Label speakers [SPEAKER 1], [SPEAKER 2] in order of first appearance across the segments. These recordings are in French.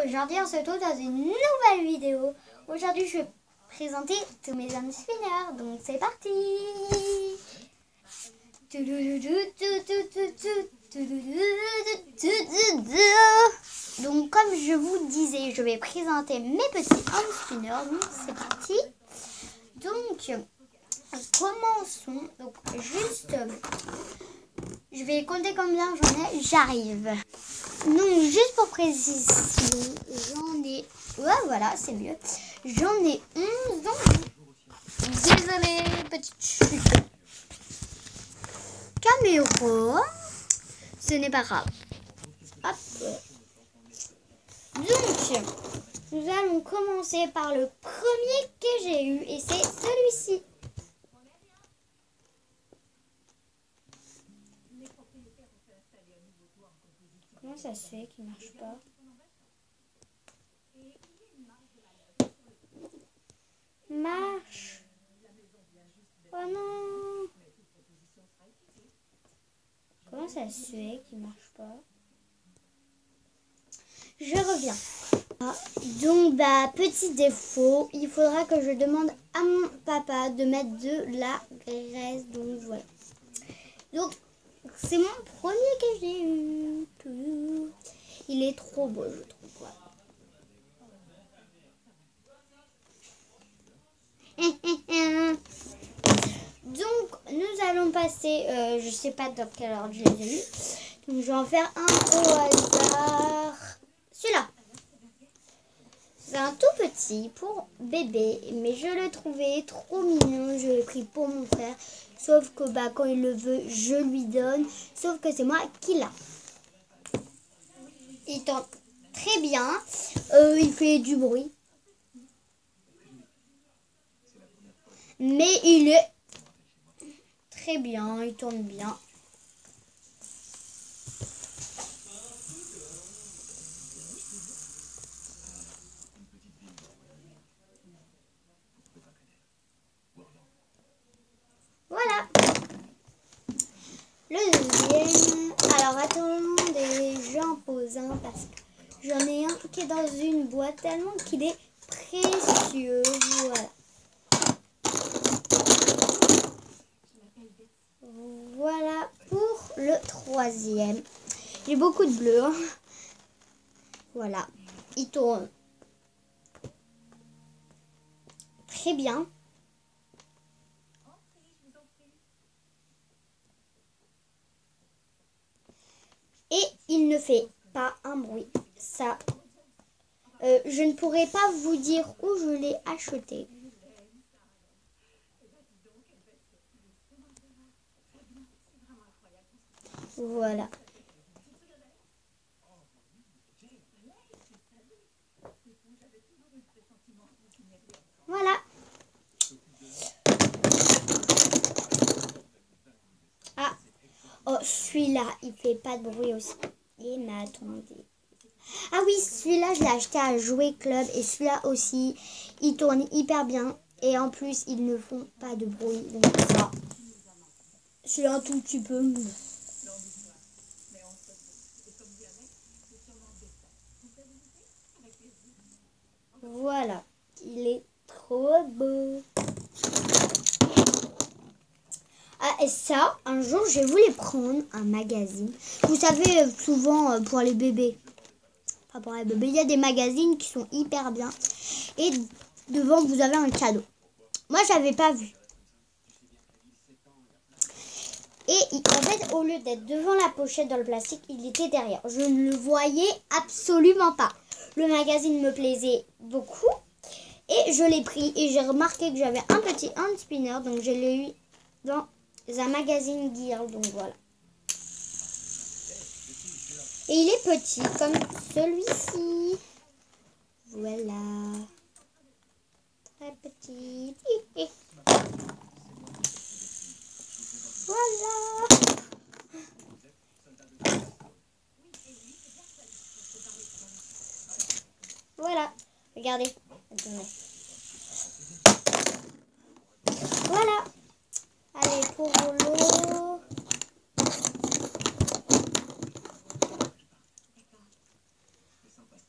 [SPEAKER 1] aujourd'hui on se retrouve dans une nouvelle vidéo. Aujourd'hui je vais présenter tous mes hand spinners, donc c'est parti. Donc comme je vous disais, je vais présenter mes petits hand spinners, donc c'est parti. Donc commençons, donc juste, je vais compter combien j'en ai, j'arrive. Donc juste pour précision, j'en ai, ouais voilà c'est mieux, j'en ai 11, donc désolé petite chute. Caméra, ce n'est pas grave. Hop. Donc nous allons commencer par le premier que j'ai eu et c'est celui-ci. Comment ça se fait qu'il ne marche pas? Marche. Oh non. Comment ça se fait qu'il ne marche pas? Je reviens. Donc petit défaut, il faudra que je demande à mon papa de mettre de la graisse. Donc voilà. Donc c'est mon premier que j'ai eu. Il est trop beau, je trouve. Voilà. Donc nous allons passer, je sais pas dans quelle ordre je les ai eu. Donc je vais en faire un au hasard. Celui-là. C'est un tout petit pour bébé, mais je le trouvais trop mignon. Je l'ai pris pour mon frère. Sauf que quand il le veut, je lui donne. Sauf que c'est moi qui l'a. Il tente très bien. Il fait du bruit. Mais il est très bien. Il tourne bien. Voilà. Le deuxième. Alors attendez, j'en pose un parce que j'en ai un qui est dans une boîte tellement qu'il est précieux. Voilà. Voilà pour le troisième. J'ai beaucoup de bleu. Hein. Voilà. Il tourne très bien. Et il ne fait pas un bruit. Ça, je ne pourrais pas vous dire où je l'ai acheté. Voilà. Voilà. Ah. Oh, celui-là, il fait pas de bruit aussi. Et mais attendez. Ah oui, celui-là, je l'ai acheté à Jouet Club. Et celui-là aussi, il tourne hyper bien. Et en plus, ils ne font pas de bruit. Donc ça, celui-là un tout petit peu. Voilà, il est trop beau. Ah, et ça, un jour, je voulais prendre un magazine. Vous savez, souvent, pour les bébés. Pas pour les bébés, il y a des magazines qui sont hyper bien. Et devant, vous avez un cadeau. Moi, j'avais pas vu. Et en fait, au lieu d'être devant la pochette dans le plastique, il était derrière. Je ne le voyais absolument pas. Le magazine me plaisait beaucoup. Et je l'ai pris. Et j'ai remarqué que j'avais un petit hand spinner. Donc, je l'ai eu dans un magazine Gear. Donc, voilà. Et il est petit, comme celui-ci. Voilà. Très petit. Voilà. Voilà. Regardez. Voilà. Allez, pour l'eau.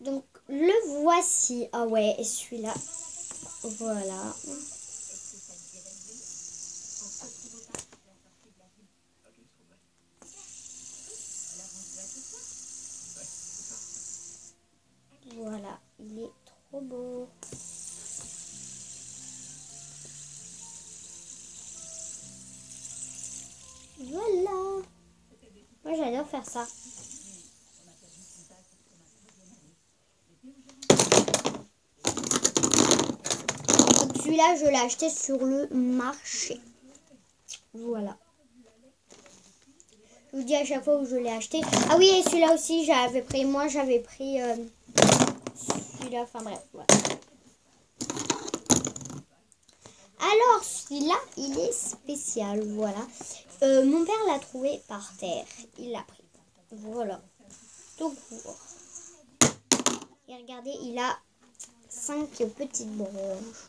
[SPEAKER 1] Donc le voici. Ah ouais, et celui-là. Voilà. Voilà, il est trop beau. Voilà. Moi j'adore faire ça. Donc celui-là je l'ai acheté sur le marché. Voilà. Je vous dis à chaque fois où je l'ai acheté. Ah oui, et celui-là aussi j'avais pris. Moi j'avais pris celui-là. Enfin bref, voilà. Alors celui-là il est spécial. Voilà. Mon père l'a trouvé par terre. Il l'a pris. Voilà. Tout court. Et regardez, il a 5 petites branches.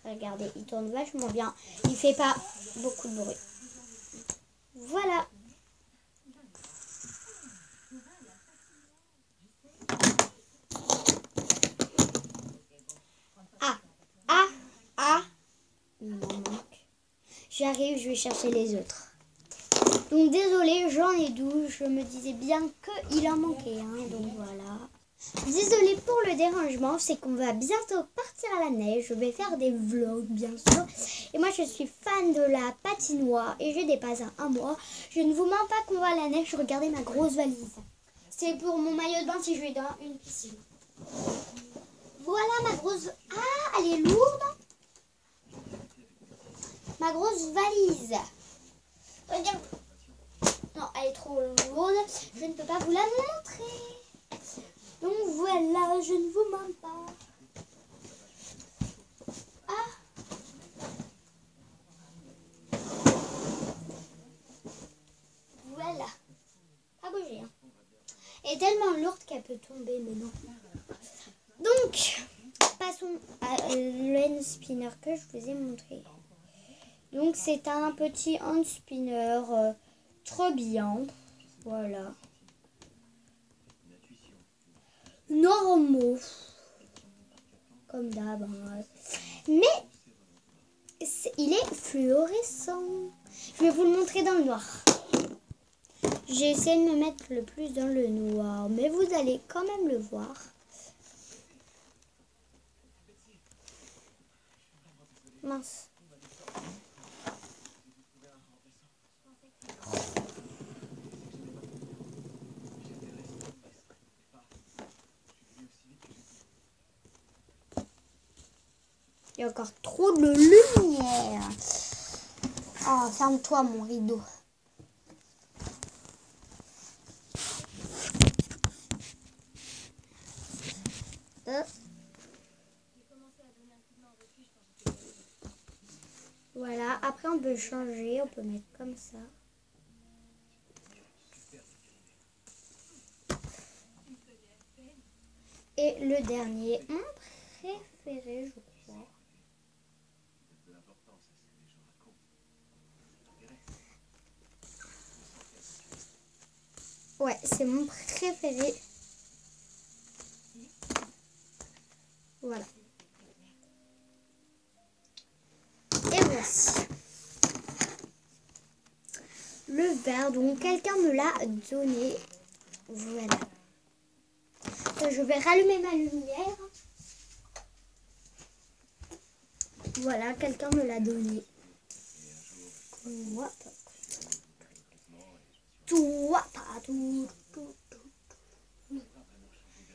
[SPEAKER 1] Regardez, il tourne vachement bien. Il fait pas beaucoup de bruit. Voilà. Il m'en manque. J'arrive, je vais chercher les autres. Donc désolé, j'en ai 12. Je me disais bien qu'il en manquait un. Donc voilà. Désolée pour le dérangement, c'est qu'on va bientôt partir à la neige. Je vais faire des vlogs, bien sûr. Et moi, je suis fan de la patinoire et je dépasse un mois. Je ne vous mens pas qu'on va à la neige. Regardez ma grosse valise. C'est pour mon maillot de bain si je vais dans une piscine. Voilà ma grosse... Ah, elle est lourde. Ma grosse valise. Regarde. Non, elle est trop lourde. Je ne peux pas vous la montrer. Donc voilà, je ne vous mens pas. Ah. Voilà. Pas bouger. Hein. Elle est tellement lourde qu'elle peut tomber, mais non. Donc, passons à le hand spinner que je vous ai montré. Donc c'est un petit hand spinner trop bien. Voilà. Normaux. Comme d'hab. Hein. Mais il est fluorescent. Je vais vous le montrer dans le noir. J'ai essayé de me mettre le plus dans le noir. Mais vous allez quand même le voir. Mince. Il y a encore trop de lumière. Oh, ferme-toi mon rideau. Voilà, après on peut changer, on peut mettre comme ça. Et le dernier, mon préféré, je crois. Ouais, c'est mon préféré. Voilà. Et voici. Le verre, donc quelqu'un me l'a donné. Voilà. Je vais rallumer ma lumière. Voilà, quelqu'un me l'a donné.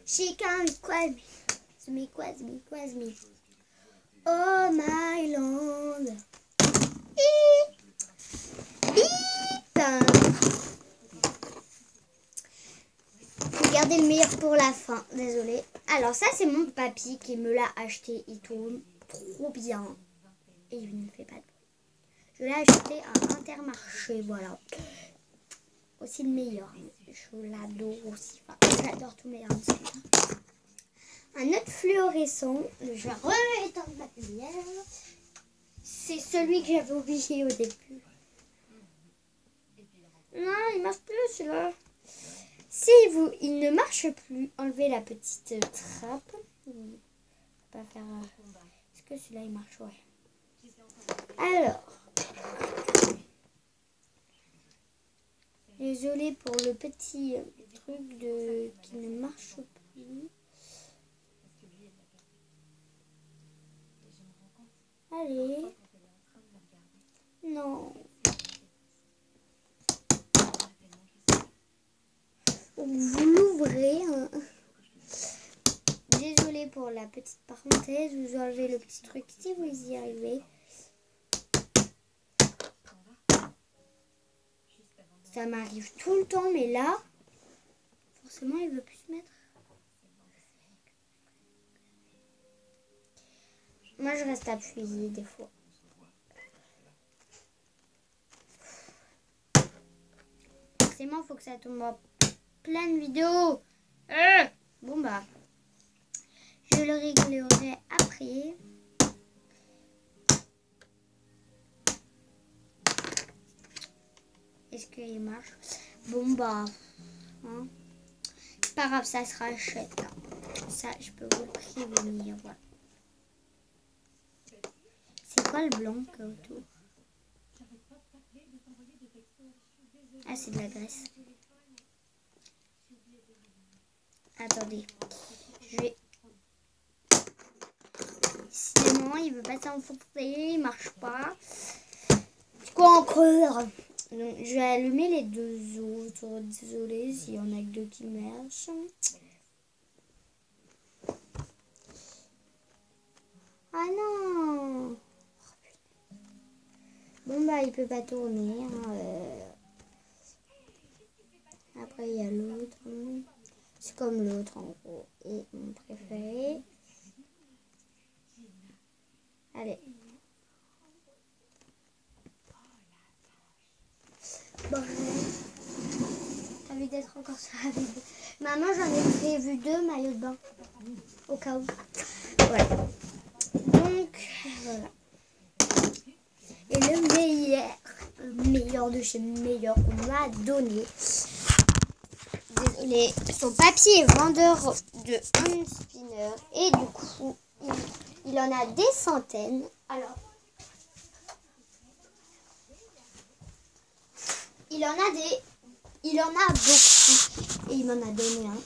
[SPEAKER 1] She can request me. Oh my land. Regardez le meilleur pour la fin, désolé. Alors ça c'est mon papy qui me l'a acheté, il tourne trop bien et il ne fait pas de bruit. Je l'ai acheté à Intermarché, voilà. Aussi le meilleur, je l'adore aussi, enfin, j'adore tous mes handspins. Un autre fluorescent, je vais re-éteindre ma lumière. C'est celui que j'avais oublié au début. Non, il marche plus celui-là. il ne marche plus, enlevez la petite trappe. Pas faire. Est-ce que celui-là il marche? Ouais. Alors. Désolée pour le petit truc qui ne marche plus. Allez. Non. Vous l'ouvrez. Hein. Désolée pour la petite parenthèse. Vous enlevez le petit truc si vous y arrivez. Ça m'arrive tout le temps, mais là, forcément, il veut plus se mettre. Moi, je reste appuyée des fois. Forcément, il faut que ça tombe en pleine vidéo. Bon, bah, je le réglerai après. Est-ce qu'il marche? Bon, bah, hein. C'est pas grave, ça se rachète. Hein. Ça, je peux vous le prévenir. Voilà. C'est quoi le blanc qu'il y a autour? Ah, c'est de la graisse. Attendez. Je vais... Sinon, il veut pas s'enfoncer, il marche pas. C'est quoi encore? Donc, je vais allumer les deux autres. Désolée s'il y en a que deux qui marchent. Ah non! Bon bah il peut pas tourner. Hein, Après il y a l'autre. C'est comme l'autre en gros. Et mon préféré. Allez. Bon. T'as envie d'être encore sur la vidéo. Maman, j'en ai prévu 2 maillots de bain. Au cas où. Ouais. Donc, voilà. Et le meilleur de chez meilleur qu'on m'a donné. Désolée. Son papier est vendeur de hand spinner. Et du coup, il en a des centaines. Alors, il en a beaucoup. Et il m'en a donné un.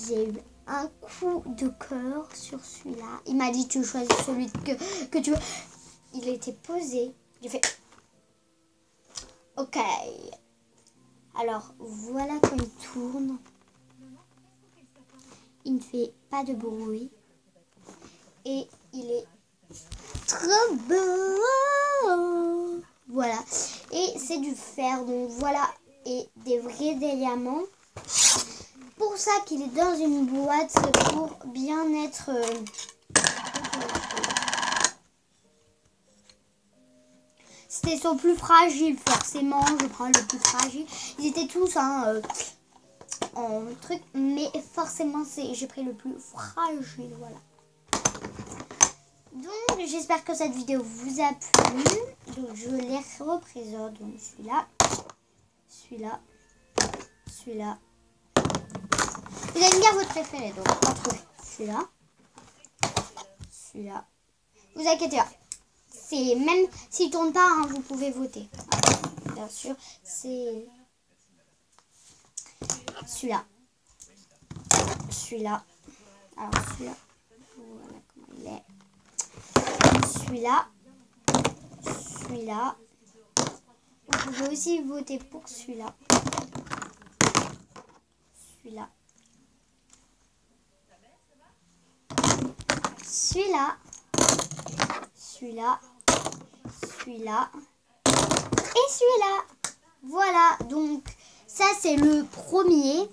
[SPEAKER 1] J'ai eu un coup de cœur sur celui-là. Il m'a dit tu choisis celui que tu veux. Il était posé. J'ai fait ok. Alors voilà quand il tourne. Il ne fait pas de bruit. Et il est trop beau. Voilà. Et c'est du fer. Donc voilà. Et des vrais diamants. Pour ça qu'il est dans une boîte. C'est pour bien être... C'était son plus fragile, forcément. Je prends le plus fragile. Ils étaient tous en truc. Mais forcément, j'ai pris le plus fragile. Voilà. Donc, j'espère que cette vidéo vous a plu. Donc, je les représente. Donc, celui-là. Celui-là. Celui-là. Vous allez me dire votre préféré. Donc, entre celui-là. Celui-là. Vous inquiétez pas. C'est même s'il tourne pas, hein, vous pouvez voter. Alors, bien sûr, c'est celui-là. Celui-là. Alors celui-là. Voilà comment il est. Celui-là. Celui-là. Vous pouvez aussi voter pour celui-là. Celui-là. Celui-là. Celui-là. Celui-là et celui-là. Voilà, donc ça c'est le premier,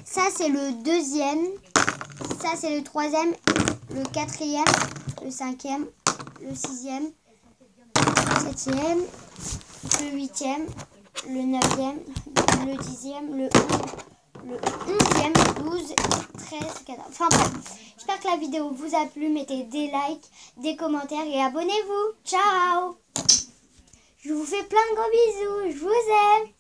[SPEAKER 1] ça c'est le deuxième, ça c'est le troisième, le quatrième, le cinquième, le sixième, le septième, le huitième, le neuvième, le dixième, le 11e, 12, 13, 14. Enfin bref, j'espère que la vidéo vous a plu. Mettez des likes, des commentaires et abonnez-vous. Ciao! Je vous fais plein de gros bisous. Je vous aime.